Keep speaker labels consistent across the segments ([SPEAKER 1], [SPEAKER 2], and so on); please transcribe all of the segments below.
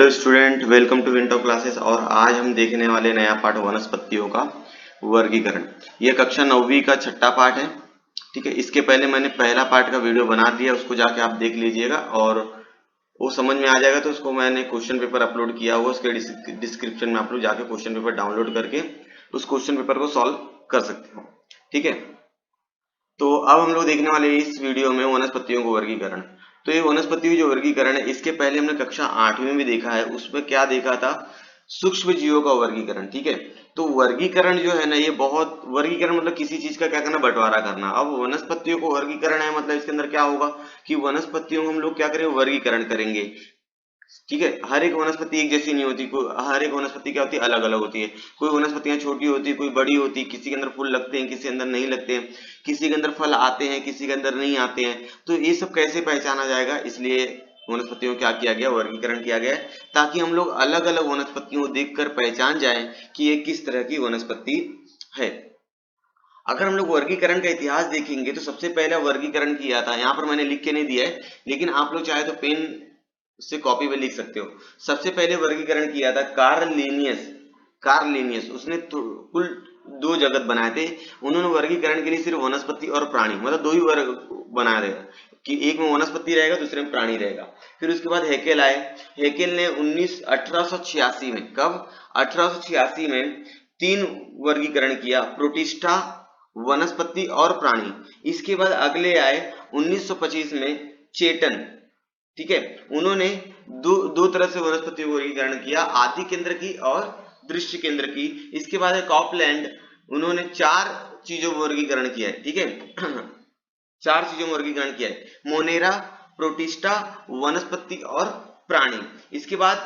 [SPEAKER 1] Hello student, welcome to Vinto classes. और आज हम देखने वाले नया पाठ वनस्पतियों का वर्गीकरण। यह कक्षा 9वीं का छठा पाठ है। ठीक है, इसके पहले मैंने पहला पाठ का वीडियो बना दिया, उसको जाके आप देख लीजिएगा और वो समझ में आ जाएगा। तो उसको मैंने क्वेश्चन पेपर अपलोड किया हुआ, उसके डिस्क्रिप्शन में आप लोग जाके क्वेश्चन पेपर डाउनलोड करके उस क्वेश्चन पेपर को सॉल्व कर सकते हो। ठीक है, तो अब हम लोग देखने वाले इस वीडियो में वनस्पतियों को वर्गीकरण। तो ये वनस्पतियों जो वर्गीकरण है, इसके पहले हमने कक्षा 8वीं में भी देखा है। उसमें क्या देखा था? सूक्ष्म जीवों का वर्गीकरण। ठीक है, तो वर्गीकरण जो है ना, ये बहुत, वर्गीकरण मतलब किसी चीज का क्या करना, बंटवारा करना। अब वनस्पतियों को वर्गीकरण है, मतलब इसके अंदर क्या होगा कि वनस्पतियों को हम लोग क्या करें, वर्गीकरण करेंगे। ठीक है, हर एक वनस्पति एक जैसी नहीं होती, हर एक वनस्पति क्या होती है, अलग अलग होती है। कोई वनस्पतियां छोटी होती है, कोई बड़ी होती है, किसी के अंदर फूल लगते हैं, किसी के अंदर नहीं लगते हैं, किसी के अंदर फल आते हैं, किसी के अंदर नहीं आते हैं। तो ये सब कैसे पहचाना जाएगा, इसलिए वनस्पतियों को क्या किया गया, वर्गीकरण किया गया है, ताकि हम लोग अलग अलग वनस्पतियों को देखकर पहचान जाए कि ये किस तरह की वनस्पति है। अगर हम लोग वर्गीकरण का इतिहास देखेंगे तो सबसे पहला वर्गीकरण किया था, यहाँ पर मैंने लिख के नहीं दिया है, लेकिन आप लोग चाहे तो पेन से कॉपी पे लिख सकते हो। सबसे पहले वर्गीकरण किया था कार्ल लिनियस। उसने कुल 2 जगत बनाए थे। उन्होंने वर्गीकरण के लिए सिर्फ वनस्पति और प्राणी, मतलब 2 ही वर्ग बनाया रहेगा कि एक में वनस्पति रहेगा, दूसरे में प्राणी रहेगा। फिर उसके बाद हेकेल आए। हेकेल ने 1886 में, कब? 1886 में 3 वर्गीकरण किया, प्रोटिस्टा, वनस्पति और प्राणी। इसके बाद अगले आए 1925 में चेटन। ठीक है, उन्होंने दो तरह से वनस्पति वर्गीकरण किया, आदि केंद्र की और दृश्य केंद्र की। इसके बाद है कॉपलैंड, उन्होंने 4 चीजों में वर्गीकरण किया है। ठीक है 4 चीजों में वर्गीकरण किया है, मोनेरा, प्रोटिस्टा, वनस्पति और प्राणी। इसके बाद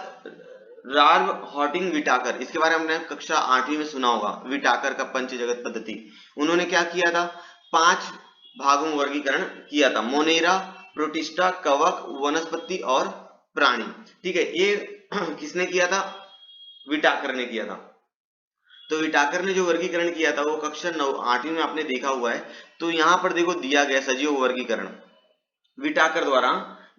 [SPEAKER 1] रार्व हॉटिंग विटाकर, इसके बारे में हमने कक्षा 8वीं में सुना होगा, विटाकर का पंच जगत पद्धति। उन्होंने क्या किया था, 5 भागों में वर्गीकरण किया था, मोनेरा, प्रोटिस्टा, कवक, वनस्पति और प्राणी। ठीक है, ये किसने किया था? विटाकर ने किया था। तो विटाकर ने जो वर्गीकरण किया था वो कक्षा 8वीं में आपने देखा हुआ है। तो यहाँ पर देखो दिया गया सजीव वर्गीकरण विटाकर द्वारा,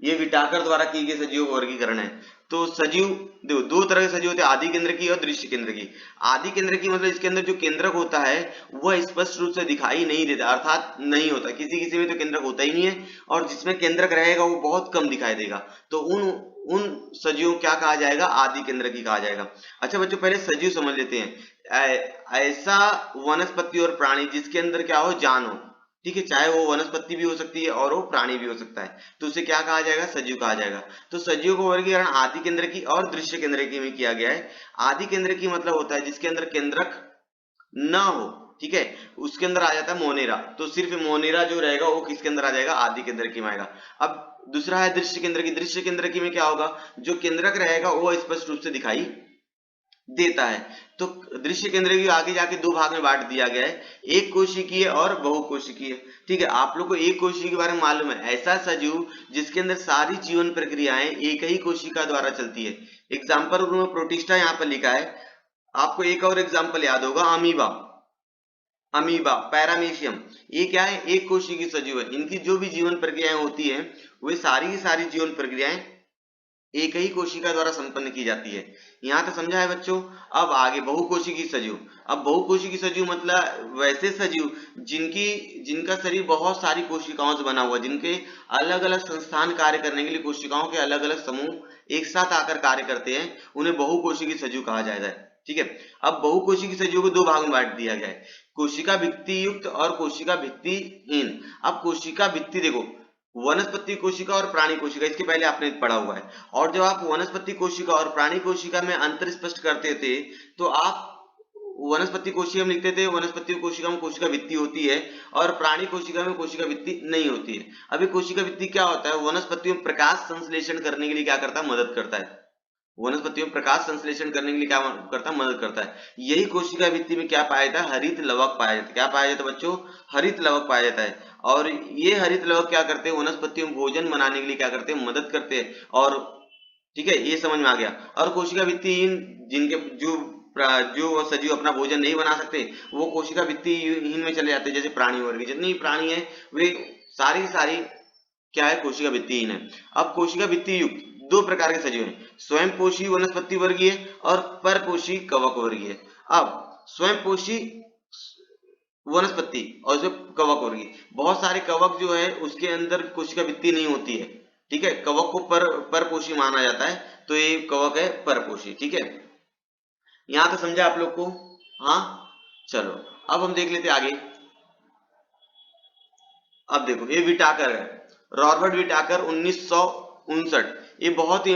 [SPEAKER 1] ये विटाकर द्वारा की गई सजीव वर्गीकरण है। तो सजीव देखो 2 तरह के सजीव होते हैं, आदि केंद्र की और दृश्य केंद्र की। आदि केंद्र की मतलब इसके अंदर जो केंद्रक होता है वह स्पष्ट रूप से दिखाई नहीं देता, अर्थात नहीं होता, किसी किसी में तो केंद्रक होता ही नहीं है, और जिसमें केंद्रक रहेगा वो बहुत कम दिखाई देगा। तो उन सजीवों क्या कहा जाएगा, आदि केंद्र की कहा जाएगा। अच्छा बच्चों, पहले सजीव समझ लेते हैं। ऐसा वनस्पति और प्राणी जिसके अंदर क्या हो, जान हो। ठीक है, चाहे वो वनस्पति भी हो सकती है और वो प्राणी भी हो सकता है, तो उसे क्या कहा जाएगा, सजीव कहा जाएगा। तो सजीव को वर्गीकरण आदि केंद्र की और दृश्य केंद्र की में किया गया है। आदि केंद्र की मतलब होता है जिसके अंदर केंद्रक न हो। ठीक है, उसके अंदर आ जाता है मोनेरा। तो सिर्फ मोनेरा जो रहेगा वो किसके अंदर आ जाएगा, आदि केंद्र की में आएगा। अब दूसरा है दृश्य केंद्र की। दृश्य केंद्र की में क्या होगा, जो केंद्रक रहेगा वो स्पष्ट रूप से दिखाई देता है। तो दृश्य केंद्र की आगे जाके 2 भाग में बांट दिया गया है, एक कोशिकीय और बहुकोशिकीय। ठीक है, आप लोग को एक कोशिकीय के बारे में मालूम है, ऐसा सजीव जिसके अंदर सारी जीवन प्रक्रियाएं एक ही कोशिका द्वारा चलती है। एग्जाम्पल में प्रोटिस्टा यहाँ पर लिखा है। आपको एक और एग्जाम्पल याद होगा, अमीबा, पैरामीशियम। ये क्या है, एक कोशिकीय सजीव है। इनकी जो भी जीवन प्रक्रियाएं होती है वे सारी की सारी जीवन प्रक्रियाएं एक ही कोशिका द्वारा संपन्न की जाती है। यहाँ तक समझा है बच्चों? अब आगे बहुकोशिकीय सजीव। अब बहुकोशिकीय सजीव मतलब वैसे सजीव जिनका शरीर बहुत सारी कोशिकाओं से बना हुआ, जिनके अलग अलग संस्थान कार्य करने के लिए कोशिकाओं के अलग अलग समूह एक साथ आकर कार्य करते हैं, उन्हें बहुकोशिकीय सजीव कहा जाता है। ठीक है, अब बहुकोशिकीय सजीव को 2 भाग में बांट दिया गया है, कोशिका भित्ति युक्त और कोशिका भित्तिहीन। अब कोशिका भित्ति देखो, वनस्पति कोशिका और प्राणी कोशिका, इसके पहले आपने पढ़ा हुआ है। और जब आप वनस्पति कोशिका और प्राणी कोशिका में अंतर स्पष्ट करते थे तो आप वनस्पति कोशिका में लिखते थे, वनस्पति कोशिका में कोशिका भित्ति होती है और प्राणी कोशिका में कोशिका भित्ति नहीं होती है। अभी कोशिका भित्ति क्या होता है, वनस्पतियों में प्रकाश संश्लेषण करने के लिए क्या करता है, मदद करता है। वनस्पतियों में प्रकाश संश्लेषण करने के लिए क्या करता है, मदद करता है। यही कोशिका भित्ति में क्या पाया जाता है, हरित लवक पाया जाता है। क्या पाया जाता है बच्चों, हरित लवक पाया जाता है। और ये हरित लवक क्या करते हैं, वनस्पतियों में भोजन बनाने के लिए क्या करते हैं, मदद करते हैं। और ठीक है, ये समझ में आ गया। और कोशिका भित्तिहीन, जिनके जो सजीव अपना भोजन नहीं बना सकते वो कोशिका भित्तिहीन में चले जाते हैं, जैसे प्राणी वर्ग। जितनी प्राणी है वे सारी क्या है, कोशिका भित्तिहीन है। अब कोशिका भित्ति युक्त दो प्रकार के सजीव हैं, स्वयंपोषी वनस्पति वर्गीय और परपोषी कवक वर्गीय। अब स्वयंपोषी वनस्पति और जो कवक वर्गीय, बहुत सारे कवक जो है उसके अंदर कोशिका भित्ति नहीं होती है, ठीक है, कवक को परपोषी माना जाता है, तो ये कवक है परपोषी। ठीक है, यहां तक समझा आप लोग को? हाँ, चलो अब हम देख लेते आगे। अब देखो ये विटाकर है, रॉबर्ट विटाकर 1959, ये बहुत ही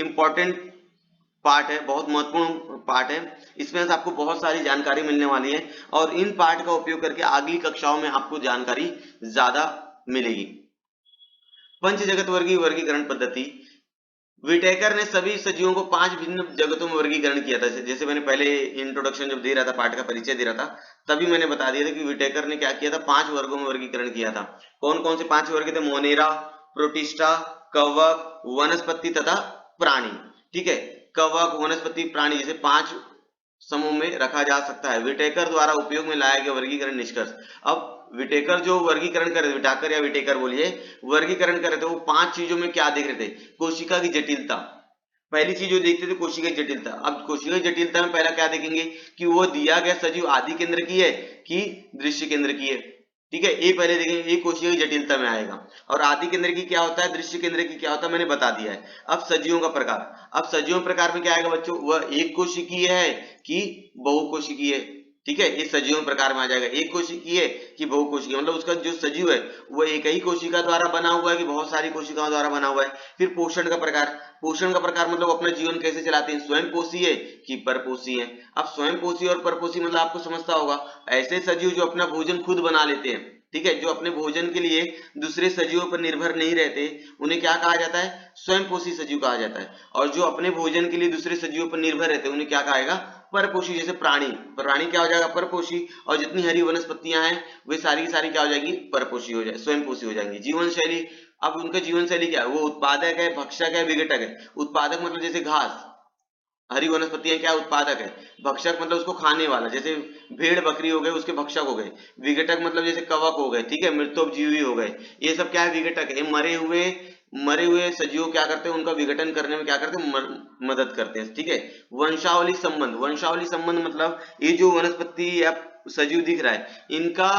[SPEAKER 1] इंपॉर्टेंट पार्ट है, बहुत महत्वपूर्ण पार्ट है, इसमें से आपको बहुत सारी जानकारी मिलने वाली है और इन पार्ट का उपयोग करके अगली कक्षाओं में आपको जानकारी ज्यादा मिलेगी। पंच जगत वर्गीय वर्गीकरण पद्धति, विटेकर ने सभी सजीवों को 5 भिन्न जगतों में वर्गीकरण किया था। जैसे मैंने पहले इंट्रोडक्शन जब दे रहा था, पाठ का परिचय दे रहा था, तभी मैंने बता दिया था कि विटेकर ने क्या किया था, 5 वर्गों में वर्गीकरण किया था। कौन कौन से 5 वर्ग थे? मोनेरा, प्रोटिस्टा, कवक, वनस्पति तथा प्राणी। ठीक है, कवक, वनस्पति, प्राणी जैसे 5 समूह में रखा जा सकता है। विटेकर द्वारा उपयोग में लाया गया वर्गीकरण निष्कर्ष। अब विटेकर जो वर्गीकरण कर रहे थे, विटाकर या विटेकर बोलिए, वर्गीकरण कर रहे थे, वो 5 चीजों में क्या देख रहे थे? कोशिका की जटिलता। पहली चीज जो देखते थे कोशिका की जटिलता। अब कोशिका की जटिलता में पहला क्या देखेंगे कि वो दिया गया सजीव आदि केंद्र की है कि दृश्य केंद्र की है। ठीक है, ये पहले देखेंगे, ये कोशिका की जटिलता में आएगा। और आदि केंद्र की क्या होता है, दृश्य केंद्र की क्या होता है, मैंने बता दिया है। अब सजीवों का प्रकार, अब सजीवों प्रकार में क्या आएगा बच्चों, वह एक कोशिकीय है कि बहुकोशिकीय। ठीक है, इस सजीवों प्रकार में आ जाएगा एक कोशिकीय कि बहुकोशिकीय, मतलब उसका जो सजीव है वह एक ही कोशिका द्वारा बना हुआ है कि बहुत सारी कोशिकाओं द्वारा बना हुआ है। फिर पोषण का प्रकार, पोषण का प्रकार मतलब अपना जीवन कैसे चलाते हैं, स्वयं पोषी है कि परपोषी है। अब स्वयं पोषी और परपोषी मतलब आपको समझता होगा, ऐसे सजीव जो अपना भोजन खुद बना लेते हैं, ठीक है, जो अपने भोजन के लिए दूसरे सजीवों पर निर्भर नहीं रहते, उन्हें क्या कहा जाता है, स्वयं पोषी सजीव कहा जाता है। और जो अपने भोजन के लिए दूसरे सजीवों पर निर्भर रहते हैं, उन्हें क्या कहेगा, परपोषी। जैसे प्राणी, प्राणी क्या हो जाएगा, परपोषी। और जितनी हरी वनस्पतियां हैं वे सारी की सारी क्या हो जाएगी, परपोषी हो जाए, स्वयं पोषी हो जाएंगी। जीवन शैली, अब उनका जीवन शैली क्या है, वो उत्पादक है, भक्षक है, विघटक है। उत्पादक मतलब जैसे घास, हरी वनस्पतियां क्या उत्पादक है। भक्षक मतलब उसको खाने वाला, जैसे भेड़ बकरी हो गए उसके भक्षक हो गए। विघटक मतलब जैसे कवक हो गए, ठीक है, मृतोपजीवी हो गए, ये सब क्या है, विघटक है। मरे हुए सजीव क्या करते हैं, उनका विघटन करने में क्या करते हैं, मदद करते हैं। ठीक है, वंशावली संबंध, वंशावली संबंध मतलब ये जो वनस्पति या सजीव दिख रहा है, इनका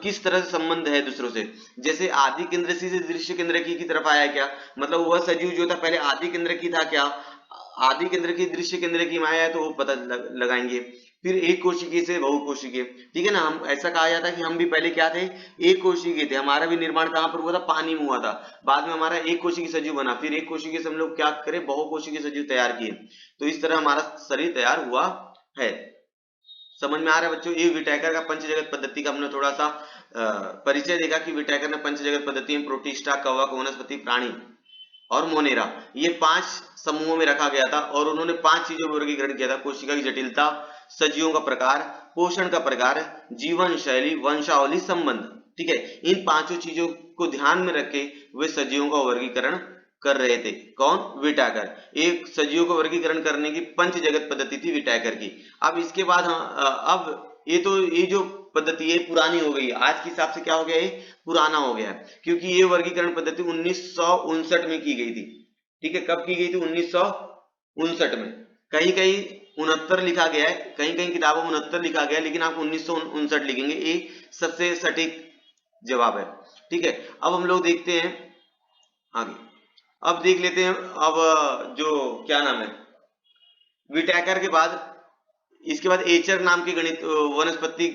[SPEAKER 1] किस तरह से संबंध है दूसरों से। जैसे आदि केंद्र से दृश्य केंद्र की तरफ आया क्या, मतलब वह सजीव जो था पहले आदि केंद्र की था क्या, आदि केंद्र की दृश्य केंद्र की में आया है, तो वो पता लगाएंगे। फिर एक कोशिकीय से बहुकोशिकीय, ठीक है ना, हम ऐसा कहा जाता है कि हम भी पहले क्या थे, एक कोशिकीय थे। हमारा भी निर्माण कहाँ पर हुआ था, पानी में हुआ था। बाद में हमारा एक कोशिकीय सजीव बना, फिर एक कोशिकीय से हम लोग क्या करें, बहुकोशिकीय सजीव तैयार किए। तो इस तरह हमारा शरीर तैयार हुआ है। समझ में आ रहा है बच्चों? ये विटाकर का पंचजगत पद्धति का हमने थोड़ा सा परिचय देखा कि विटाकर ने पंचजगत पद्धति में प्रोटिस्टा, कवक, वनस्पति, प्राणी और मोनेरा, ये 5 समूहों में रखा गया था और उन्होंने 5 चीजों में वर्गीकरण किया था। कोशिका की जटिलता, सजीवों का प्रकार, पोषण का प्रकार, जीवन शैली, वंशावली संबंध। ठीक है, इन 5 चीजों को ध्यान में रख के वे सजीवों का वर्गीकरण कर रहे थे। कौन? विटाकर। एक सजीवों को वर्गीकरण करने की पंच जगत पद्धति थी विटाकर की। अब इसके बाद अब ये जो पद्धति है पुरानी हो गई, आज के हिसाब से क्या हो गया, ये पुराना हो गया, क्योंकि ये वर्गीकरण पद्धति 1959 में की गई थी। ठीक है, कब की गई थी, 1959 में। कहीं कहीं 69 लिखा गया है, कहीं कहीं किताबों में 69 लिखा गया है, लेकिन आप 1959 लिखेंगे, ये सबसे सटीक जवाब है। ठीक है, अब हम लोग देखते हैं आगे। अब देख लेते हैं, अब जो क्या नाम है, विटाकर के बाद इसके बाद एचर नाम के गणित वनस्पति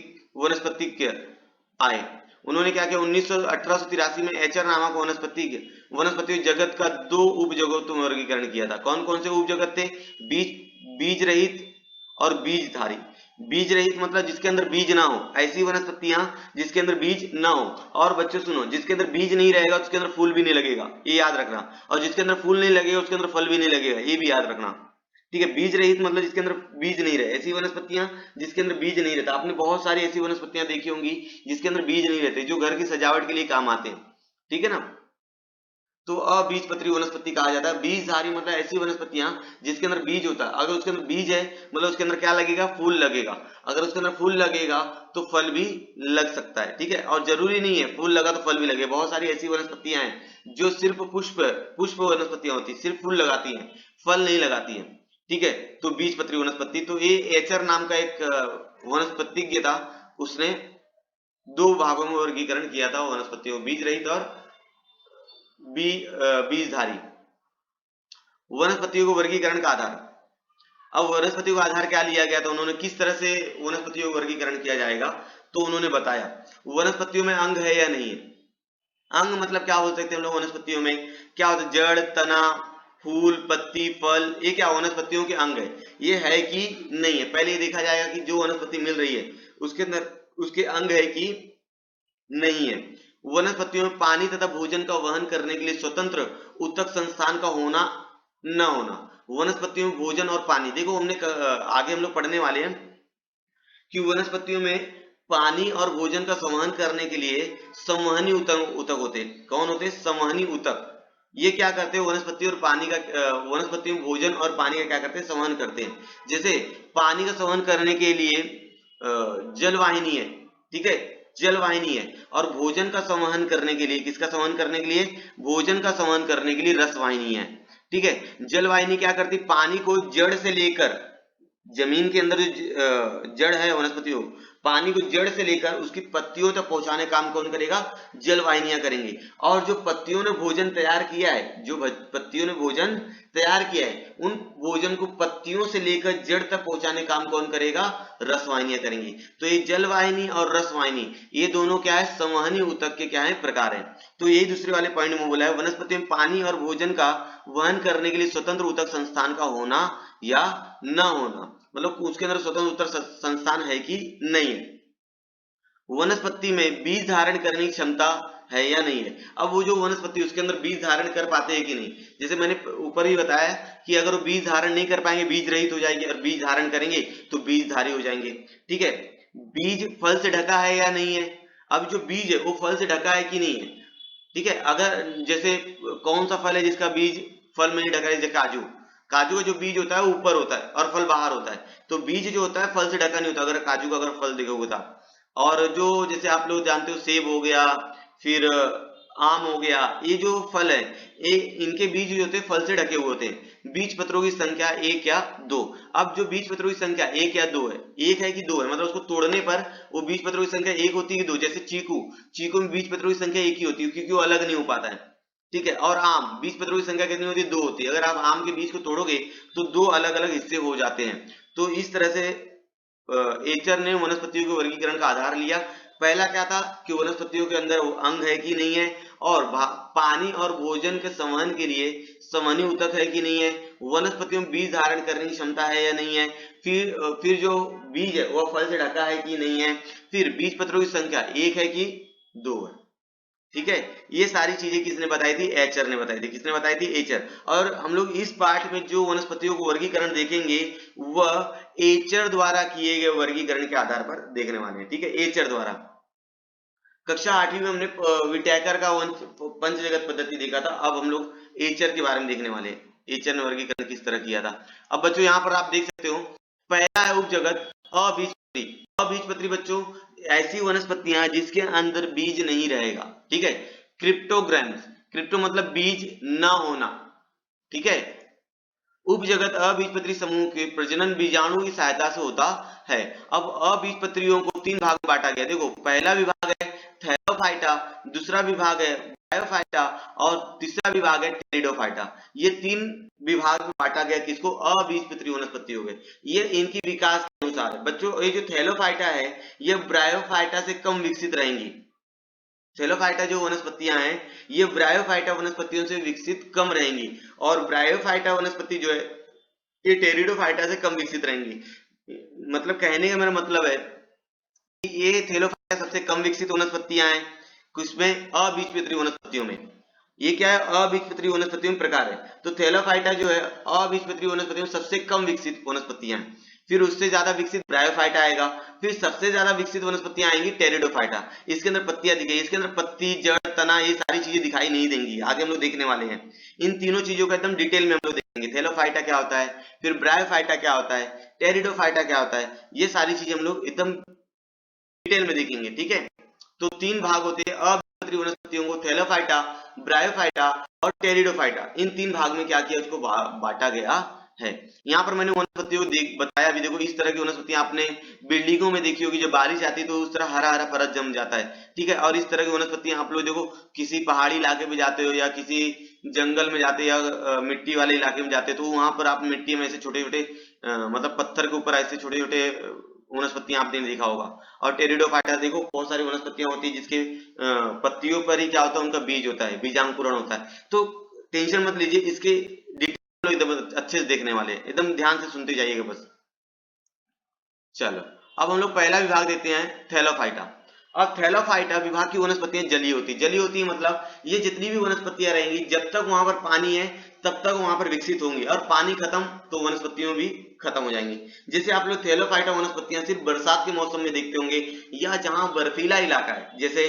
[SPEAKER 1] आए। उन्होंने क्या किया, 1883 में एचर नामक वनस्पति जगत का 2 उपजगतों में वर्गीकरण किया था। कौन कौन से उपजगत थे? बीज रहित और बीजधारी। बीज रहित मतलब जिसके अंदर बीज ना हो, ऐसी वनस्पतियां जिसके अंदर बीज ना हो। और बच्चों सुनो, जिसके अंदर बीज नहीं रहेगा उसके अंदर फूल भी नहीं लगेगा, ये याद रखना। और जिसके अंदर फूल नहीं लगेगा उसके अंदर फल भी नहीं लगेगा, ये भी याद रखना। ठीक है, बीज रहित मतलब जिसके अंदर बीज नहीं रहे, ऐसी वनस्पतियां जिसके अंदर बीज नहीं रहता। आपने बहुत सारी ऐसी वनस्पतियां देखी होंगी जिसके अंदर बीज नहीं रहते, जो घर की सजावट के लिए काम आते हैं। ठीक है ना, तो अबीजपत्री वनस्पति कहा जाता है। बीजधारी मतलब ऐसी वनस्पतियां जिसके अंदर बीज होता है। अगर उसके अंदर बीज है मतलब उसके अंदर क्या लगेगा, फूल लगेगा। अगर उसके अंदर फूल लगेगा तो फल भी लग सकता है, ठीक है। और जरूरी नहीं है फूल लगा तो फल भी लगे, बहुत सारी ऐसी वनस्पतियां हैं जो सिर्फ पुष्प वनस्पतियां होती है, सिर्फ फूल लगाती हैं, फल नहीं लगाती हैं, ठीक है। तो बीजपत्री वनस्पति, तो ये एचर नाम का एक वनस्पतिज्ञ था, उसने दो भागों में वर्गीकरण किया था वनस्पतियों, बीज रहित और बीजधारी वनस्पतियों को वर्गीकरण का आधार। अब वनस्पतियों का आधार क्या लिया गया था, उन्होंने किस तरह से वनस्पतियों को वर्गीकरण किया जाएगा, तो उन्होंने बताया वनस्पतियों में अंग है या नहीं है। अंग मतलब क्या बोल सकते हैं हम लोग, वनस्पतियों में क्या होता है, जड़, तना, फूल, पत्ती, फल, ये क्या वनस्पतियों के अंग है, ये है कि नहीं है। पहले ये देखा जाएगा कि जो वनस्पति मिल रही है उसके अंदर उसके अंग है कि नहीं है। वनस्पतियों में पानी तथा भोजन का वहन करने के लिए स्वतंत्र ऊतक संस्थान का होना न होना। वनस्पतियों में भोजन और पानी, देखो हमने आगे हम लोग पढ़ने वाले हैं कि वनस्पतियों में पानी और भोजन का संवहन करने के लिए संवहनी ऊतक होते हैं। कौन होते हैं, संवहनी ऊतक। ये क्या करते हैं, वनस्पति और पानी का वनस्पति में भोजन और पानी का क्या करते हैं, संवहन करते हैं। जैसे पानी का संवहन करने के लिए जलवाहिनी है, ठीक है, जलवाहिनी है। और भोजन का संवहन करने के लिए, किसका संवहन करने के लिए, भोजन का संवहन करने के लिए रसवाहिनी है, ठीक है। जलवाहिनी क्या करती, पानी को जड़ से लेकर, जमीन के अंदर जो जड़ है वनस्पतियों, पानी को जड़ से लेकर उसकी पत्तियों तक पहुंचाने काम कौन करेगा, जलवाहिनियां करेंगी। और जो पत्तियों ने भोजन तैयार किया है, जो पत्तियों ने भोजन तैयार किया है, उन भोजन को पत्तियों से लेकर जड़ तक पहुंचाने काम कौन करेगा, रसवाहिनियां करेंगी। तो ये जलवाहिनी और रसवाहिनी, ये दोनों क्या है, संवहनी ऊतक के क्या है, प्रकार है। तो यही दूसरे वाले पॉइंट में बोला है, वनस्पति में पानी और भोजन का वहन करने के लिए स्वतंत्र ऊतक संस्थान का होना या न होना, मतलब उसके अंदर स्वतंत्र ऊतक संस्थान है कि नहीं है। वनस्पति में बीज धारण करने की क्षमता है या नहीं है। अब वो जो वनस्पति उसके अंदर बीज धारण कर पाते हैं कि नहीं, जैसे मैंने ऊपर ही बताया कि अगर वो बीज धारण नहीं कर पाएंगे बीज रहित हो जाएंगे, और बीज धारण करेंगे तो बीजधारी हो जाएंगे, ठीक है। बीज फल से ढका है या नहीं है। अब जो बीज है वो फल से ढका है कि नहीं है, ठीक है। अगर जैसे कौन सा फल है जिसका बीज फल में नहीं ढका है, जैसे काजू, काजू का जो बीज होता है वो ऊपर होता है और फल बाहर होता है। तो बीज जो होता है फल से ढका नहीं होता, अगर काजू का अगर फल देखोगे तो। और जो जैसे आप लोग जानते हो सेब हो गया, फिर आम हो गया, ये जो फल है ये इनके बीज जो होते हैं फल से ढके हुए होते हैं। बीज पत्रों की संख्या एक या दो। अब जो बीज पत्रों की संख्या एक या दो है, एक है कि दो है, मतलब उसको तोड़ने पर वो बीज पत्रों की संख्या एक होती है कि दो। जैसे चीकू, चीकू में बीज पत्रों की संख्या एक ही होती है क्योंकि वो अलग नहीं हो पाता है, ठीक है। और आम, बीज पत्रों की संख्या कितनी होती है, दो होती है। अगर आप आम के बीज को तोड़ोगे तो दो अलग अलग हिस्से हो जाते हैं। तो इस तरह से एचर ने वनस्पतियों के वर्गीकरण का आधार लिया। पहला क्या था कि वनस्पतियों के अंदर अंग है कि नहीं है, और पानी और भोजन के संवहन के लिए संवहनी ऊतक है कि नहीं है, वनस्पतियों में बीज धारण करने की क्षमता है या नहीं है, फिर जो बीज है वह फल से ढका है कि नहीं है, फिर बीज पत्रों की संख्या एक है कि दो है, ठीक है। ये सारी चीजें किसने बताई थी, एचर ने बताई थी। किसने बताई थी, एचर। और हम लोग इस पाठ में जो वनस्पतियों को वर्गीकरण देखेंगे वह एचर द्वारा किए गए वर्गीकरण के आधार पर देखने वाले हैं, ठीक है, एचर द्वारा। कक्षा 8वीं में हमने विटैकर का पंच जगत पद्धति देखा था। अब हम लोग एचर के बारे में देखने वाले हैं, एचर ने वर्गीकरण किस तरह किया था। अब बच्चों यहाँ पर आप देख सकते हो, पहला है उपजगत अबीजपत्री। अबीजपत्री बच्चों ऐसी वनस्पतियां जिसके अंदर बीज नहीं रहेगा, ठीक है। क्रिप्टोग्राम्स, क्रिप्टो मतलब बीज न होना, ठीक है। उपजगत अबीजपत्री समूह के प्रजनन बीजाणु की सहायता से होता है। अब अबीजपत्रियों को तीन भाग में बांटा गया। देखो पहला विभाग है थैलोफाइटा, दूसरा विभाग है ब्रायोफाइटा, और तीसरा विभाग है टेरिडोफाइटा। ये तीन विभाग में बांटा गया किसको, अबीजपत्री वनस्पति हो गए। ये इनकी विकास के अनुसार है बच्चों। ये जो थैलोफाइटा है ये ब्रायोफाइटा से कम विकसित रहेंगी। थैलोफाइटा जो वनस्पतियां हैं ये ब्रायोफाइटा वनस्पतियों से विकसित कम रहेंगी, और ब्रायोफाइटा वनस्पति जो है ये टेरिडोफाइटा से कम विकसित रहेंगी। मतलब कहने का मेरा मतलब है कि ये थैलोफाइटा सबसे कम विकसित वनस्पतियां हैं किसमें, अबीजपत्री वनस्पतियों में। ये क्या है, अबीजपत्री वनस्पतियों में प्रकार है। तो थैलोफाइटा जो है अबीजपत्री वनस्पतियों में सबसे कम विकसित वनस्पतियां हैं। फिर उससे ज्यादा विकसित ब्रायोफाइटा आएगा, फिर सबसे ज्यादा विकसित वनस्पतियां आएंगी टेरिडोफाइटा। इसके अंदर पत्तियां दिखेगी, इसके अंदर पत्ती, जड़, तना, ये सारी चीजें दिखाई नहीं देंगी, आगे हम लोग देखने वाले हैं। इन तीनों चीजों का एकदम डिटेल में हम लोग देखेंगे। थैलोफाइटा क्या होता है, फिर ब्रायोफाइटा क्या होता है, टेरिडोफाइटा क्या होता है, ये सारी चीजें हम लोग एकदम डिटेल में देखेंगे, ठीक है। तो तीन भाग होते हैं अबीजपत्री वनस्पतियों को, थैलोफाइटा, ब्रायोफाइटा और टेरिडोफाइटा। इन तीन भाग में क्या किया, उसको बांटा गया है। यहाँ पर मैंने वनस्पतियों को बताया भी, देखो इस तरह की वनस्पतियां आपने बिल्डिंगों में देखी होगी, जब बारिश आती है तो उस तरह हरा हरा परत जम जाता है, ठीक है। और इस तरह की वनस्पतियां आप लोग देखो किसी पहाड़ी इलाके में जाते हो या किसी जंगल में जाते या मिट्टी वाले इलाके में जाते हो, तो वहां पर आप मिट्टी में ऐसे छोटे छोटे मतलब पत्थर के ऊपर ऐसे छोटे छोटे वनस्पतियां आपने देखा होगा। और टेरिडोफाइटा देखो बहुत सारी वनस्पतियां होती है जिसके पत्तियों पर ही क्या होता है, उनका बीज होता है, बीजांकुरण होता है। तो टेंशन मत लीजिए, इसके डिटेल एकदम अच्छे से देखने वाले हैं, एकदम ध्यान से सुनते जाइएगा बस। चलो अब हम लोग पहला विभाग देते हैं, थैलोफाइटा। अब थैलोफाइटा विभाग की वनस्पतियां जलीय होती है, मतलब ये जितनी भी वनस्पतियां रहेंगी जब तक वहां पर पानी है तब तक वहां पर विकसित होंगी, और पानी खत्म तो वनस्पतियों भी खत्म हो जाएंगी। जैसे आप लोग थैलोफाइटा वनस्पतियां सिर्फ बरसात के मौसम में देखते होंगे, या जहां बर्फीला इलाका है, जैसे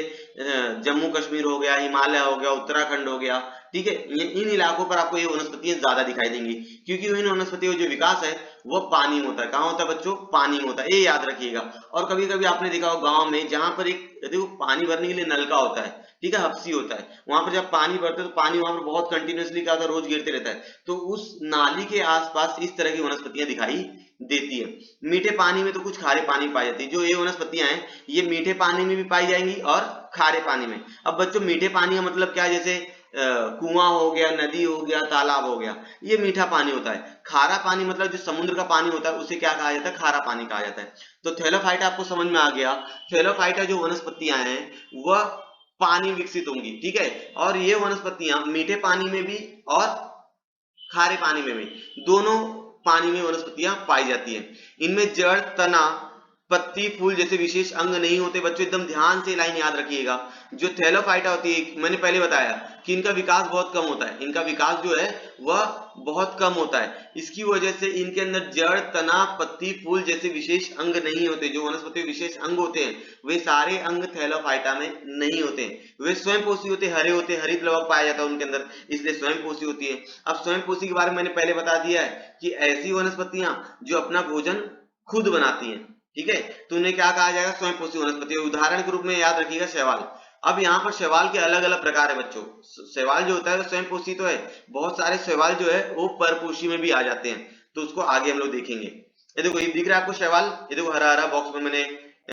[SPEAKER 1] जम्मू कश्मीर हो गया, हिमालय हो गया, उत्तराखंड हो गया, ठीक है, इन इलाकों पर आपको ये वनस्पतियां ज्यादा दिखाई देंगी, क्योंकि इन वनस्पतियों जो विकास है वो पानी में होता है। कहाँ होता है बच्चों, पानी में होता है, ये याद रखिएगा। और कभी कभी आपने देखा हो गांव में, जहां पर एक देखो पानी भरने के लिए नलका होता है, ठीक है, हप्सी होता है, वहां पर जब पानी भरते हैं तो पानी वहां पर बहुत कंटिन्यूअसली क्या होता है, रोज गिरते रहता है, तो उस नाली के आसपास इस तरह की वनस्पतियां दिखाई देती है। मीठे पानी में तो कुछ खारे पानी पाई जाती है, जो ये वनस्पतियां हैं ये मीठे पानी में भी पाई जाएंगी और खारे पानी में। अब बच्चों मीठे पानी का मतलब क्या है, जैसे कुआं हो गया, नदी हो गया, तालाब हो गया, ये मीठा पानी होता है। खारा पानी मतलब जो समुद्र का पानी होता है उसे क्या कहा जाता है, खारा पानी कहा जाता है। तो थैलोफाइटा आपको समझ में आ गया। थैलोफाइटा जो वनस्पतियां हैं वह पानी विकसित होंगी, ठीक है, और ये वनस्पतियां मीठे पानी में भी और खारे पानी में भी, दोनों पानी में वनस्पतियां पाई जाती हैं। इनमें जड़, तना, पत्ती, फूल जैसे विशेष अंग नहीं होते। बच्चों एकदम ध्यान से लाइन याद रखिएगा। जो थैलोफाइटा होती है, मैंने पहले बताया कि इनका विकास बहुत कम होता है, इनका विकास जो है वह बहुत कम होता है। इसकी वजह से इनके अंदर जड़, तना, पत्ती, फूल जैसे विशेष अंग नहीं होते। जो वनस्पति विशेष अंग होते हैं वे सारे अंग थैलोफाइटा में नहीं होते। वे स्वयंपोषी होते, हरे होते, हरित लवक पाया जाता है उनके अंदर, इसलिए स्वयंपोषी होती है। अब स्वयंपोषी के बारे में मैंने पहले बता दिया है कि ऐसी वनस्पतियां जो अपना भोजन खुद बनाती हैं, ठीक है, तो उन्हें क्या कहा जाएगा, स्वयंपोषी वनस्पति। उदाहरण के रूप में याद रखिएगा शैवाल। अब यहाँ पर शैवाल के अलग अलग प्रकार है बच्चों। शैवाल जो होता है वो स्वयंपोषी तो है, बहुत सारे शैवाल जो है वो परपोषी में भी आ जाते हैं, तो उसको आगे हम लोग देखेंगे। ये देखो, ये दिख रहा है आपको शैवाल, ये देखो हरा हरा बॉक्स में मैंने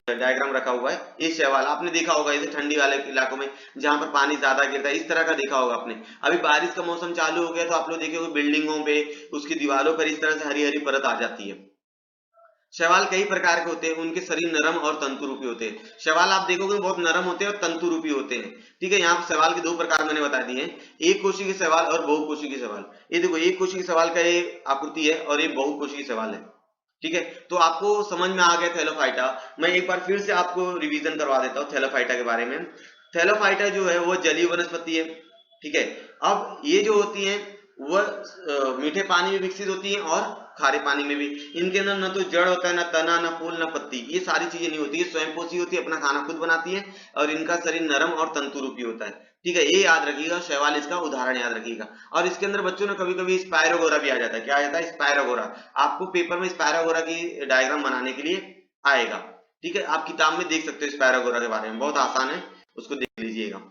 [SPEAKER 1] डायग्राम रखा हुआ है। ये शैवाल आपने देखा होगा, इसे ठंडी वाले इलाकों में जहां पर पानी ज्यादा गिरता है, इस तरह का देखा होगा आपने। अभी बारिश का मौसम चालू हो गया तो आप लोग देखे होंगे बिल्डिंगों पे, उसकी दीवारों पर इस तरह से हरी हरी परत आ जाती है। शैवाल कई प्रकार के होते हैं, उनके शरीर नरम और तंतुरूपी होते हैं। शैवाल आप देखोगे बहुत नरम होते हैं और तंतुरूपी होते हैं, ठीक है। यहाँ पर शैवाल के दो प्रकार मैंने बता दिए हैं, एक कोशिकीय शैवाल और बहुकोशिकीय शैवाल। ये देखो, एक कोशिकीय शैवाल का ये आकृति है और ये बहुकोशिकीय शैवाल है, ठीक है। तो आपको समझ में आ गया थैलोफाइटा। मैं एक बार फिर से आपको रिवीजन करवा देता हूँ थैलोफाइटा के बारे में। थैलोफाइटा जो है वो जलीय वनस्पति है, ठीक है। अब ये जो होती है वह मीठे पानी में विकसित होती है और खारे पानी में भी। इनके अंदर न तो जड़ होता है, न तना, न फूल, न पत्ती, ये सारी चीजें नहीं होती है। स्वयंपोषी होती है, अपना खाना खुद बनाती है और इनका शरीर नरम और तंतुरूपी होता है, ठीक है। ये याद रखिएगा, शैवाल इसका उदाहरण याद रखिएगा। और इसके अंदर बच्चों ने कभी कभी स्पायरोगोरा भी आ जाता है। क्या आ जाता है, स्पायरोगोरा। आपको पेपर में स्पायरोगोरा की डायग्राम बनाने के लिए आएगा, ठीक है। आप किताब में देख सकते हो स्पायरोगोरा के बारे में, बहुत आसान है, उसको देख लीजिएगा।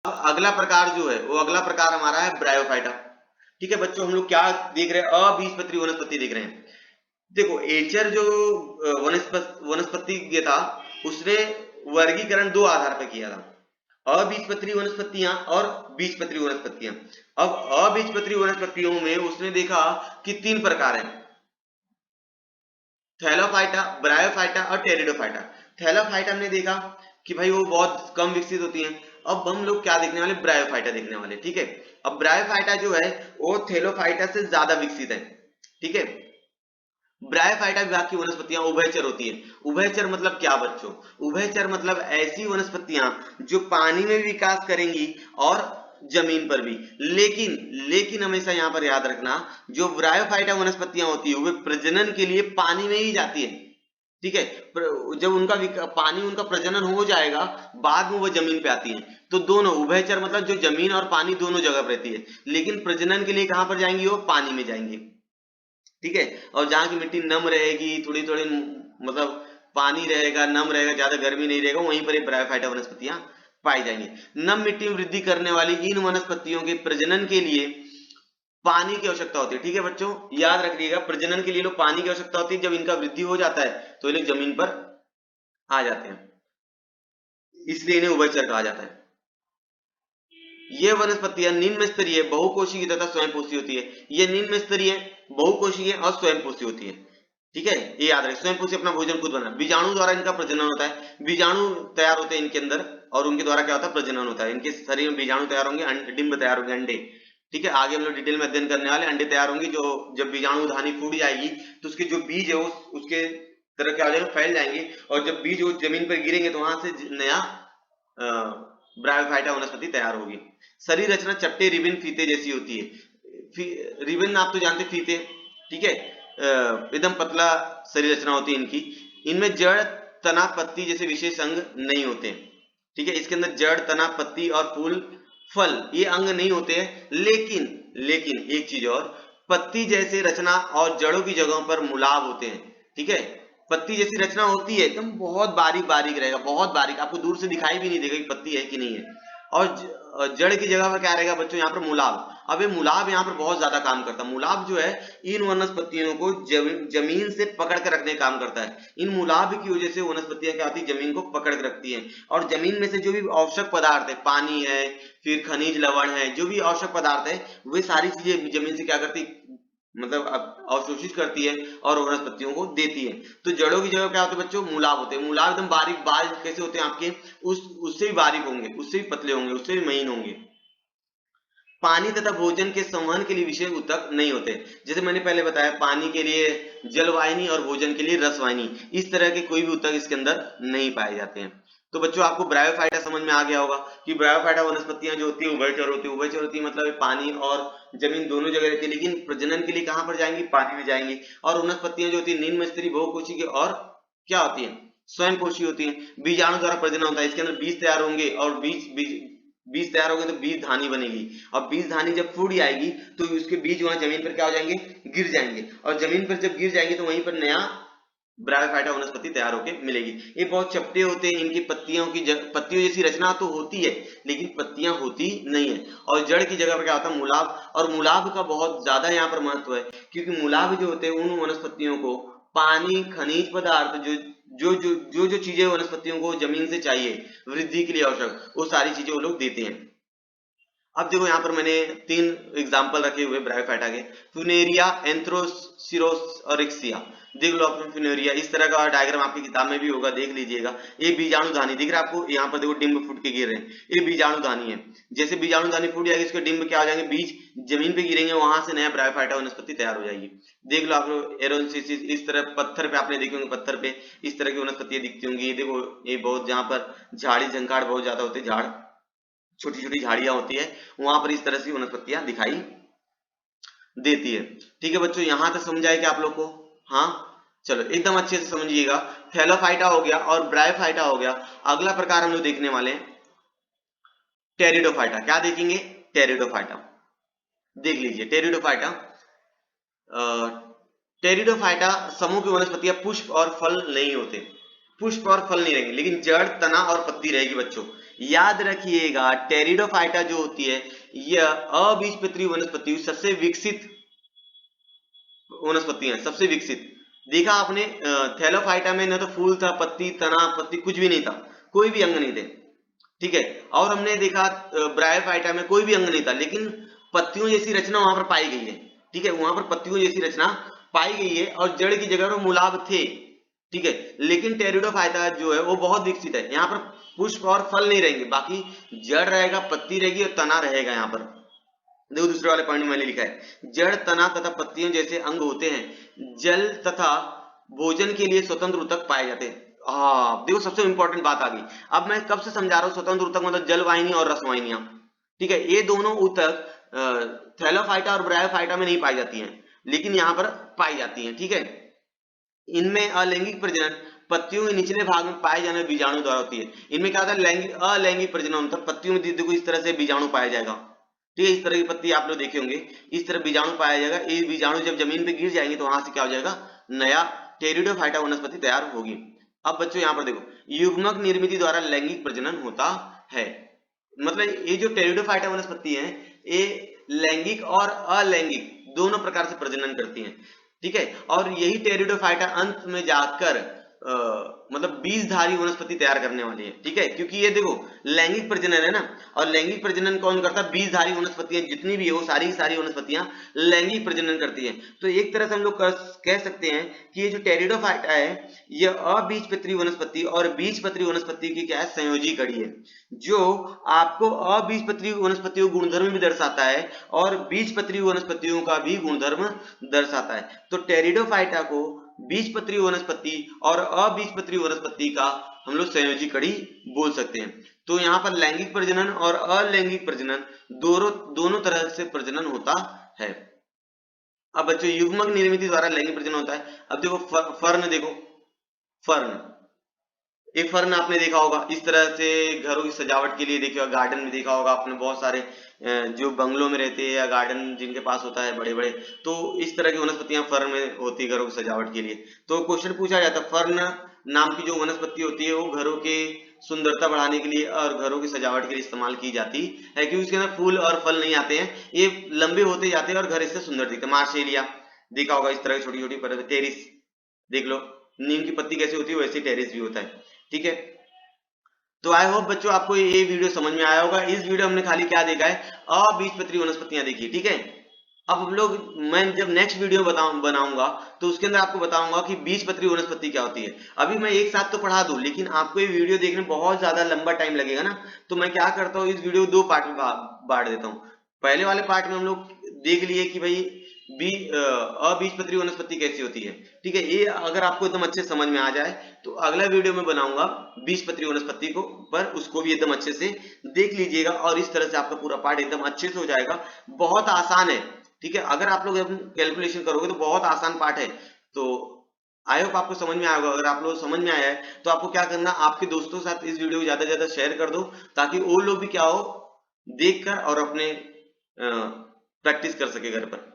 [SPEAKER 1] अब अगला प्रकार जो है वो अगला प्रकार हमारा है ब्रायोफाइटा, ठीक है। बच्चों हम लोग क्या देख रहे हैं, अबीजपत्री वनस्पति देख रहे हैं। देखो एचर जो वनस्पति था उसने वर्गीकरण दो आधार पर किया था, अबीजपत्री वनस्पतियां और बीजपत्री वनस्पतियां। अब अबीजपत्री वनस्पतियों में उसने देखा कि तीन प्रकार हैं, थैलोफाइटा, ब्रायोफाइटा और टेरिडोफाइटा। थैलोफाइटा हमने देखा कि भाई वो बहुत कम विकसित होती हैं। अब हम लोग क्या देखने वाले, ब्रायोफाइटा देखने वाले, ठीक है। अब ब्रायोफाइटा जो है वो थैलोफाइटा से ज्यादा विकसित है, ठीक है। ब्रायोफाइटा विभाग की वनस्पतियां उभयचर होती हैं। उभयचर मतलब क्या बच्चों, उभयचर मतलब ऐसी वनस्पतियां जो पानी में भी विकास करेंगी और जमीन पर भी। लेकिन लेकिन हमेशा यहाँ पर याद रखना, जो ब्रायोफाइटा वनस्पतियां होती है वे प्रजनन के लिए पानी में ही जाती है, ठीक है। जब उनका पानी उनका प्रजनन हो जाएगा, बाद में वो जमीन पे आती है। तो दोनों उभयचर मतलब जो जमीन और पानी दोनों जगह पर रहती है, लेकिन प्रजनन के लिए कहां पर जाएंगी, वो पानी में जाएंगी, ठीक है। और जहां की मिट्टी नम रहेगी, थोड़ी थोड़ी मतलब पानी रहेगा, नम रहेगा, ज्यादा गर्मी नहीं रहेगा, वहीं पर ये ब्रायोफाइटा वनस्पतियां पाई जाएंगी। नम मिट्टी में वृद्धि करने वाली इन वनस्पतियों के प्रजनन के लिए पानी की आवश्यकता होती है, ठीक है बच्चों, याद रखिएगा। प्रजनन के लिए लोग पानी की आवश्यकता होती है। जब इनका वृद्धि हो जाता है तो ये लोग जमीन पर आ जाते हैं, इसलिए इन्हें उभयचर कहा जाता है। ये वनस्पतियां निम्न स्तरीय, बहुकोशीय तथा स्वयंपोषी होती है। ये निम्न स्तरीय, बहुकोशीय और स्वयंपोषी होती है, ठीक है। ये याद रखें, स्वयंपोषी अपना भोजन खुद बना, बीजाणु द्वारा इनका प्रजनन होता है। बीजाणु तैयार होते हैं इनके अंदर और उनके द्वारा क्या होता है, प्रजनन होता है। इनके शरीर में बीजाणु तैयार होंगे, डिंब तैयार होंगे, अंडे, ठीक है। आगे हम लोग डिटेल में अध्ययन करने वाले। अंडे तैयार होंगे, जो जब बीजाणु धानी फूट जाएगी तो उसके जो बीज है उसके तरह क्या हो जाएगा, फैल जाएंगे, और जब बीज वो जमीन पर गिरेंगे तो वहां से नया ब्रायोफाइटा वनस्पति तैयार होगी। शरीर रचना चपटे, रिबन, फीते जैसी होती है। रिबन आप तो जानते फीते, ठीक है, एकदम पतला शरीर रचना होती है इनकी। इनमें जड़, तना, पत्ती जैसे विशेष अंग नहीं होते, ठीक है। इसके अंदर जड़, तना, पत्ती और फूल, फल ये अंग नहीं होते हैं। लेकिन एक चीज और, पत्ती जैसे रचना और जड़ों की जगहों पर मुलाब होते हैं, ठीक है। पत्ती जैसी रचना होती है, एकदम बहुत बारीक बारीक रहेगा, बहुत बारीक, आपको दूर से दिखाई भी नहीं देगा कि पत्ती है कि नहीं है। और जड़ की जगह पर क्या रहेगा बच्चों, यहाँ पर मुलाब। अब ये मुलाब यहाँ पर बहुत ज्यादा काम करता है। मुलाब जो है इन वनस्पतियों को जमीन से पकड़ कर रखने का काम करता है। इन मुलाब की वजह से वनस्पतियां क्या होती है, जमीन को पकड़ कर रखती हैं। और जमीन में से जो भी आवश्यक पदार्थ है, पानी है, फिर खनिज लवण है, जो भी आवश्यक पदार्थ है, वे सारी चीजें जमीन से क्या करती, मतलब अवशोषित करती है और वनस्पतियों को देती है। तो जड़ों की जगह क्या होते हैं बच्चों, मुलाब होते हैं। मुलाब एकदम बारीक बारीक कैसे होते हैं आपके, उससे भी बारीक होंगे, उससे भी पतले होंगे, उससे भी महीन होंगे। पानी तथा भोजन के संवहन के लिए विशेष ऊतक नहीं होते। जैसे मैंने पहले बताया, पानी के लिए जलवाहिनी और भोजन के लिए रसवाहिनी, इस तरह के कोई भी ऊतक इसके अंदर नहीं पाए जाते हैं। तो बच्चों आपको ब्रायोफाइटा समझ में आ गया होगा कि ब्रायोफाइटा वनस्पतियां जो होती है उभयचर होती है। उभयचर होती है मतलब पानी और जमीन दोनों जगह रहती है, लेकिन प्रजनन के लिए कहां पर जाएंगी, पानी में जाएंगी। और वनस्पतियां जो होती है निम्न स्तरीय, बहुकोशीय और क्या होती है, स्वयंपोषी होती है। बीजाणु द्वारा प्रजनन होता है, इसके अंदर बीज तैयार होंगे और बीज तैयार हो गए तो बीज धानी बनेगी। और बीज धानी जब फूट जाएगी तो उसके बीज वहां जमीन पर क्या हो जाएंगे, गिर जाएंगे। और जमीन पर जब गिर जाएंगे तो वहीं पर नया ब्रायोफाइटा वनस्पति तैयार होकर मिलेगी। ये बहुत चपटे होते हैं, इनकी पत्तियों जैसी रचना तो होती है, लेकिन पत्तियां होती नहीं है। और जड़ की जगह पर क्या होता है, मुलाब। और मुलाब का बहुत ज्यादा यहाँ पर महत्व है, क्योंकि मुलाब जो होते हैं उन वनस्पतियों को पानी, खनिज पदार्थ, जो चीजें वनस्पतियों को जमीन से चाहिए वृद्धि के लिए आवश्यक, वो सारी चीजें वो लोग देते हैं। अब देखो यहाँ पर मैंने 3 एग्जाम्पल रखे हुए ब्रायोफाइटा के। फ्यूनेरिया, एंथ्रोसिरोस और इक्सिया। देख लो आपने फ्यूनेरिया, इस तरह का डायग्राम आपकी किताब में भी होगा, देख लीजिएगा। ये बीजाणुधानी दिख रहा है आपको, यहाँ पर देखो डिंब फूट के गिर रहे हैं, ये बीजाणुधानी है। जैसे बीजाणुधानी फूट जाएगी, इसके डिंब क्या हो जाएंगे, बीज जमीन पे गिरेंगे, वहां से नया ब्रायोफाइटा वनस्पति तैयार हो जाएगी। देख लो आप लोग एरोसिस, इस तरह पत्थर पे आपने देखे होंगे, पत्थर पे इस तरह की वनस्पतियां दिखती होंगी। ये देखो, ये बहुत जहाँ पर झाड़ी झंकाड़ बहुत ज्यादा होते, झाड़, छोटी छोटी झाड़ियां होती है, वहां पर इस तरह से वनस्पतियां दिखाई देती है। ठीक है बच्चों, यहां तक समझ आएगा आप लोग को? हाँ, चलो एकदम अच्छे से समझिएगा। थैलोफाइटा हो गया और ब्रायोफाइटा हो गया। अगला प्रकार हम लोग देखने वाले हैं टेरिडोफाइटा। क्या देखेंगे? टेरिडोफाइटा। देख लीजिए टेरिडोफाइटा। टेरिडोफाइटा समूह की वनस्पतियां पुष्प और फल नहीं होते, पुष्प और फल नहीं रहेंगे, लेकिन जड़, तना और पत्ती रहेगी बच्चों। याद रखिएगा, टेरिडोफाइटा जो होती है यह अबीजपत्री वनस्पति, सबसे विकसित वनस्पतियां, सबसे विकसित। देखा आपने थैलोफाइटा में न तो फूल था, पत्ती, तना, पत्ती कुछ भी नहीं था, कोई भी अंग नहीं थे, ठीक है। और हमने देखा ब्रायोफाइटा में कोई भी अंग नहीं था, लेकिन पत्तियों जैसी रचना वहां पर पाई गई है, ठीक है। वहां पर पत्तियों जैसी रचना पाई गई है और जड़ की जगह पर मुलाब थे, ठीक है। लेकिन टेरिडोफाइटा जो है वो बहुत विकसित है। यहाँ पर पुष्प और फल नहीं रहेंगे, बाकी जड़ रहेगा, पत्ती रहेगी और तना रहेगा। यहाँ पर देखो दूसरे वाले पॉइंट में मैंने लिखा है, जड़, तना तथा पत्तियों जैसे अंग होते हैं। जल तथा भोजन के लिए स्वतंत्र ऊतक पाए जाते हैं। हाँ देखो, सबसे इंपॉर्टेंट बात आ गई। अब मैं कब से समझा रहा हूँ स्वतंत्र ऊतक मतलब जल वाहिनी और रस वाहिनियां, ठीक है, ये दोनों ऊतक थैलोफाइटा और ब्रायोफाइटा में नहीं पाई जाती हैं, लेकिन यहाँ पर पाई जाती हैं। ठीक है, इनमें अलैंगिक प्रजनन पत्तियों के निचले भाग में पाए जाने बीजाणु द्वारा होती है। इनमें क्या होता है, लैंगिक अलैंगिक प्रजनन होता है, पत्तियों में देखो इस तरह से बीजाणु पाया जाएगा। ठीक है, इस तरह की पत्ती आप लोग देखे होंगे, इस तरह बीजाणु पाया जाएगा। ये बीजाणु जब जमीन पे गिर जाएंगे तो वहां से क्या हो जाएगा, नया टेरिडोफाइटा वनस्पति तैयार होगी। अब बच्चों यहाँ पर देखो, युग्मक निर्मिति द्वारा लैंगिक प्रजनन होता है। मतलब ये जो टेरिडोफाइटा वनस्पति है, ये लैंगिक और अलैंगिक दोनों प्रकार से प्रजनन करती हैं। ठीक है, और यही टेरिडोफाइटा अंत में जाकर मतलब बीजधारी वनस्पति तैयार करने वाली है। ठीक है, क्योंकि ये देखो लैंगिक प्रजनन है ना, और लैंगिक प्रजनन कौन करता है, बीजधारी वनस्पतियां जितनी भी है वो सारी की सारी वनस्पतियां लैंगिक प्रजनन करती है। तो एक तरह से हम लोग कह सकते हैं कि ये जो टेरिडोफाइटा है, ये अबीजपत्री वनस्पति और बीजपत्री वनस्पति की क्या है, संयोजी कड़ी है, जो आपको अबीजपत्री वनस्पतियों गुणधर्म भी दर्शाता है और बीजपत्री वनस्पतियों का भी गुणधर्म दर्शाता है। तो टेरिडोफाइटा को बीजपत्री वनस्पति और अबीजपत्री वनस्पति का हम लोग संयोजी कड़ी बोल सकते हैं। तो यहाँ पर लैंगिक प्रजनन और अलैंगिक प्रजनन दोनों तरह से प्रजनन होता है। अब बच्चों युग्मक निर्मिति द्वारा लैंगिक प्रजनन होता है। अब देखो फर्न, देखो फर्न, एक फर्न आपने देखा होगा, इस तरह से घरों की सजावट के लिए देखिए, गार्डन में देखा होगा आपने, बहुत सारे जो बंगलों में रहते हैं या गार्डन जिनके पास होता है बड़े बड़े, तो इस तरह की वनस्पतियां फर्न में होती है घरों की सजावट के लिए। तो क्वेश्चन पूछा जाता है, फर्न नाम की जो वनस्पति होती है वो घरों के सुंदरता बढ़ाने के लिए और घरों की सजावट के लिए इस्तेमाल की जाती है, क्योंकि उसके अंदर फूल और फल नहीं आते हैं, ये लंबे होते जाते हैं और घर इससे सुंदर दिखते हैं। मार्शेलिया देखा होगा, इस तरह की छोटी छोटी परत, टेरिस देख लो, नीम की पत्ती कैसी होती है वैसे टेरिस भी होता है। ठीक है, तो आई होप बच्चों आपको ये वीडियो समझ में आया होगा। इस वीडियो हमने खाली क्या देखा है, अबीजपत्री वनस्पतियां देखी। ठीक है, अब हम लोग, मैं जब नेक्स्ट वीडियो बनाऊंगा तो उसके अंदर आपको बताऊंगा कि बीजपत्री वनस्पति क्या होती है। अभी मैं एक साथ तो पढ़ा दूं, लेकिन आपको ये वीडियो देखने बहुत ज्यादा लंबा टाइम लगेगा ना, तो मैं क्या करता हूँ, इस वीडियो को 2 पार्ट में बांट देता हूँ। पहले वाले पार्ट में हम लोग देख लिए कि भाई अबीजपत्री वनस्पति कैसी होती है। ठीक है, ये अगर आपको एकदम अच्छे समझ में आ जाए तो अगला वीडियो में बनाऊंगा बीजपत्री वनस्पति को, पर उसको भी एकदम अच्छे से देख लीजिएगा और इस तरह से आपका पूरा पार्ट एकदम अच्छे से हो जाएगा। बहुत आसान है। ठीक है, अगर आप लोग कैलकुलेशन करोगे तो बहुत आसान पार्ट है। तो आई होप आपको समझ में आएगा। अगर आप लोग समझ में आया है तो आपको क्या करना, आपके दोस्तों के साथ इस वीडियो को ज्यादा से ज्यादा शेयर कर दो, ताकि वो लोग भी क्या हो, देखकर और अपने प्रैक्टिस कर सके घर पर।